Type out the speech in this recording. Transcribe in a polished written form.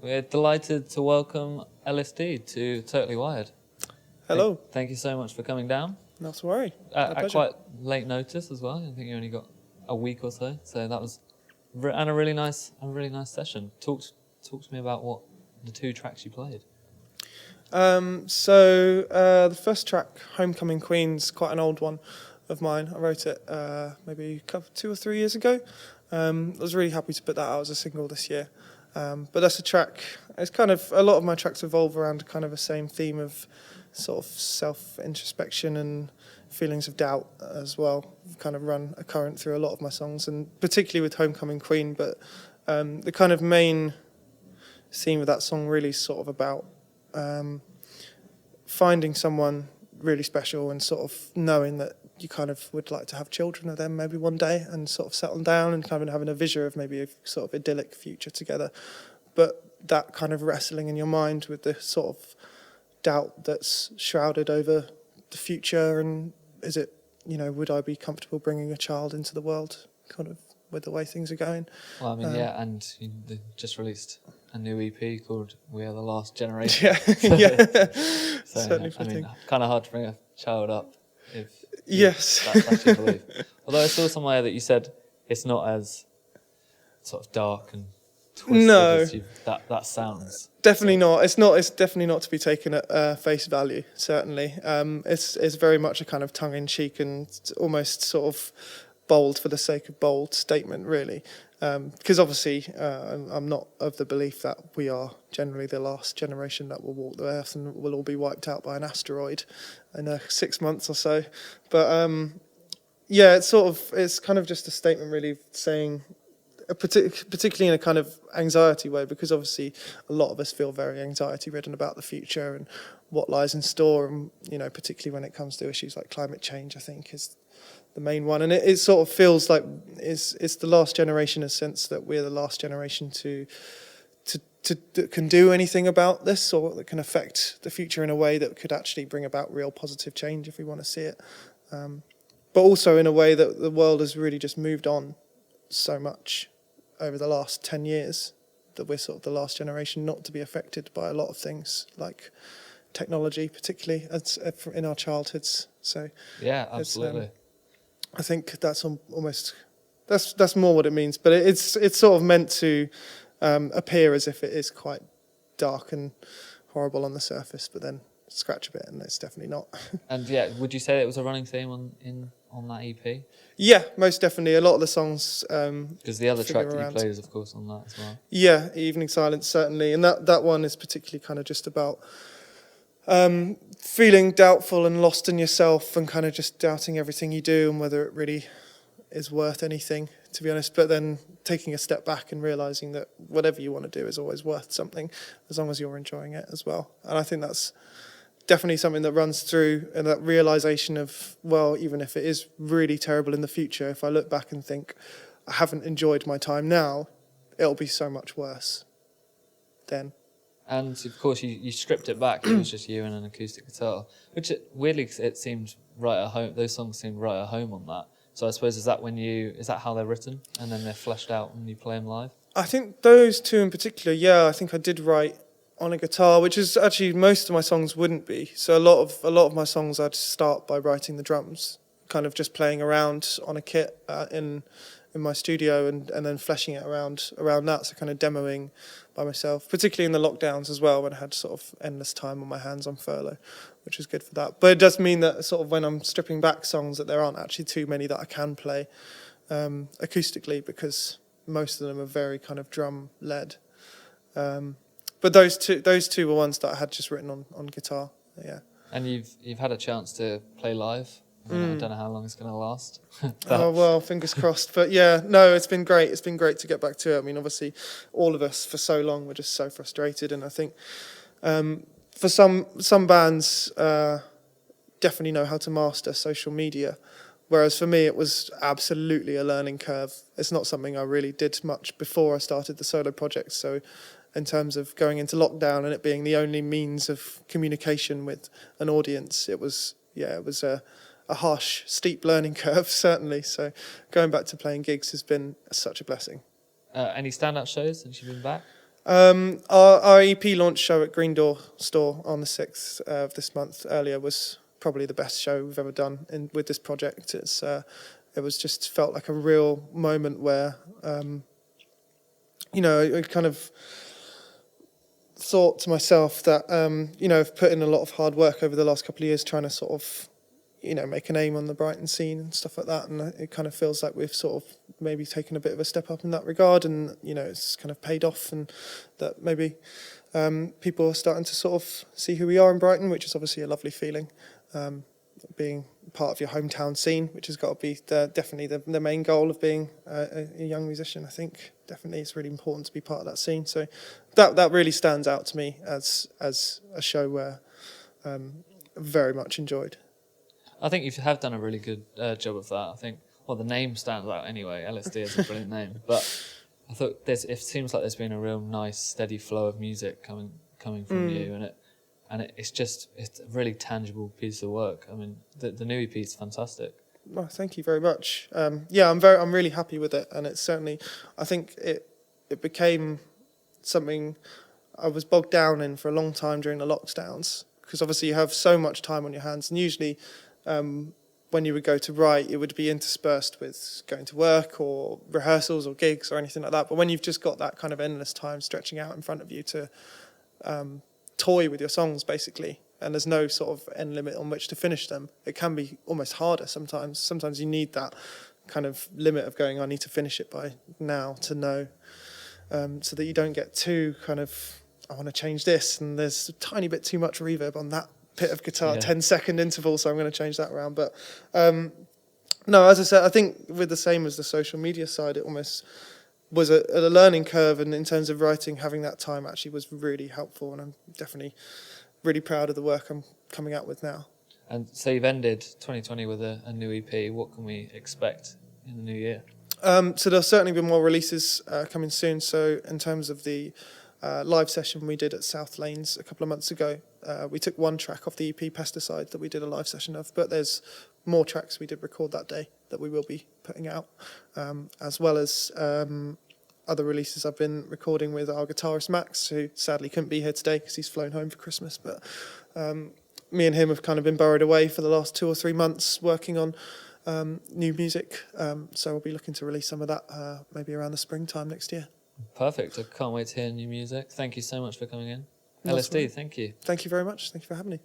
We're delighted to welcome Ellis-D to Totally Wired. Hello. Thank you so much for coming down. Not to worry. At quite late notice as well. I think you only got a week or so. So that was a really nice session. Talk to me about what the two tracks you played. The first track, Homecoming Queen's quite an old one of mine. I wrote it maybe 2 or 3 years ago. I was really happy to put that out as a single this year. But that's a track, it's kind of, a lot of my tracks revolve around kind of the same theme of sort of self-introspection and feelings of doubt as well. Kind of run a current through a lot of my songs, and particularly with Homecoming Queen. But the kind of main theme of that song really is sort of about finding someone really special and sort of knowing that you kind of would like to have children with them maybe one day and sort of settle down and kind of having a vision of maybe a sort of idyllic future together. But that kind of wrestling in your mind with the sort of doubt that's shrouded over the future, and is it, would I be comfortable bringing a child into the world kind of with the way things are going? Well, I mean, and they just released a new EP called We Are the Last Generation. So, certainly I fitting. mean, kind of hard to bring a child up if Yes. that's your belief. Although I saw somewhere that you said it's not as sort of dark and twisted as that sounds. Definitely not. It's not. It's definitely not to be taken at face value. Certainly, it's very much a kind of tongue-in-cheek and almost sort of bold for the sake of bold statement, really. Because obviously, I'm not of the belief that we are generally the last generation that will walk the earth and will all be wiped out by an asteroid in 6 months or so. But it's kind of just a statement, really, saying, particularly in a kind of anxiety way, because obviously a lot of us feel very anxiety-ridden about the future and what lies in store, and particularly when it comes to issues like climate change, I think is the main one. And it sort of feels like it's the last generation in a sense that we're the last generation to that can do anything about this, or that can affect the future in a way that could actually bring about real positive change if we want to see it. But also in a way that the world has really just moved on so much over the last 10 years that we're sort of the last generation not to be affected by a lot of things like technology, particularly in our childhoods. So yeah, absolutely. I think that's almost that's more what it means, but it's sort of meant to appear as if it is quite dark and horrible on the surface, but then scratch a bit and it's definitely not. And would you say it was a running theme on that EP? Yeah, most definitely. A lot of the songs because the other track that you played is of course on that as well. Yeah, Evening Silence, certainly, and that one is particularly kind of just about feeling doubtful and lost in yourself and kind of just doubting everything you do and whether it really is worth anything, to be honest. But then taking a step back and realising that whatever you want to do is always worth something, as long as you're enjoying it as well. And I think that's definitely something that runs through, and that realisation of, well, even if it is really terrible in the future, if I look back and think I haven't enjoyed my time now, it'll be so much worse then. And of course, you stripped it back. It was just you and an acoustic guitar, which weirdly it seemed right at home. Those songs seemed right at home on that. So I suppose is that how they're written, and then they're fleshed out when you play them live? I think those two in particular, yeah. I think I did write on a guitar, which is actually most of my songs wouldn't be. So a lot of my songs I'd start by writing the drums, kind of just playing around on a kit in my studio and then fleshing it around that, so kind of demoing by myself, particularly in the lockdowns as well, when I had sort of endless time on my hands on furlough, which was good for that. But it does mean that sort of when I'm stripping back songs, that there aren't actually too many that I can play acoustically, because most of them are very kind of drum led. But those two were ones that I had just written on guitar. Yeah. And you've had a chance to play live. I don't know how long it's going to last. Oh, well, fingers crossed. But yeah, no, it's been great. It's been great to get back to it. I mean, obviously, all of us for so long were just so frustrated. And I think for some bands definitely know how to master social media. Whereas for me, it was absolutely a learning curve. It's not something I really did much before I started the solo project. So in terms of going into lockdown and it being the only means of communication with an audience, it was a harsh, steep learning curve, certainly. So going back to playing gigs has been such a blessing. Any stand-up shows since you've been back? Our EP launch show at Green Door Store on the 6th of this month earlier was probably the best show we've ever done with this project. It was just felt like a real moment where, I kind of thought to myself that, I've put in a lot of hard work over the last couple of years trying to sort of, make a name on the Brighton scene and stuff like that. And it kind of feels like we've sort of maybe taken a bit of a step up in that regard, and, it's kind of paid off, and that maybe people are starting to sort of see who we are in Brighton, which is obviously a lovely feeling. Being part of your hometown scene, which has got to be definitely the main goal of being a young musician. I think definitely it's really important to be part of that scene. So that really stands out to me as a show where very much enjoyed. I think you have done a really good job of that. I think, the name stands out anyway. Ellis-D is a brilliant name, but I thought it seems like there's been a real nice, steady flow of music coming from you, and it's a really tangible piece of work. I mean, the new EP is fantastic. Well, thank you very much. I'm really happy with it, and it's certainly, I think it became something I was bogged down in for a long time during the lockdowns, because obviously you have so much time on your hands, and usually when you would go to write, it would be interspersed with going to work or rehearsals or gigs or anything like that. But when you've just got that kind of endless time stretching out in front of you to toy with your songs, basically, and there's no sort of end limit on which to finish them, it can be almost harder sometimes. Sometimes you need that kind of limit of going, I need to finish it by now to know, so that you don't get too kind of, I want to change this, and there's a tiny bit too much reverb on that bit of guitar, 10-second interval, so I'm going to change that around. But no, as I said, I think with the same as the social media side, it almost was a learning curve, and in terms of writing, having that time actually was really helpful, and I'm definitely really proud of the work I'm coming out with now. And so you've ended 2020 with a new EP. What can we expect in the new year? So there'll certainly be more releases coming soon. So in terms of the live session we did at South Lanes a couple of months ago, we took one track off the EP, Pesticide, that we did a live session of, but there's more tracks we did record that day that we will be putting out, as well as other releases I've been recording with our guitarist Max, who sadly couldn't be here today because he's flown home for Christmas, but me and him have kind of been burrowed away for the last 2 or 3 months working on new music, so we'll be looking to release some of that maybe around the springtime next year. Perfect. I can't wait to hear new music. Thank you so much for coming in. Ellis-D, thank you. Thank you very much. Thank you for having me.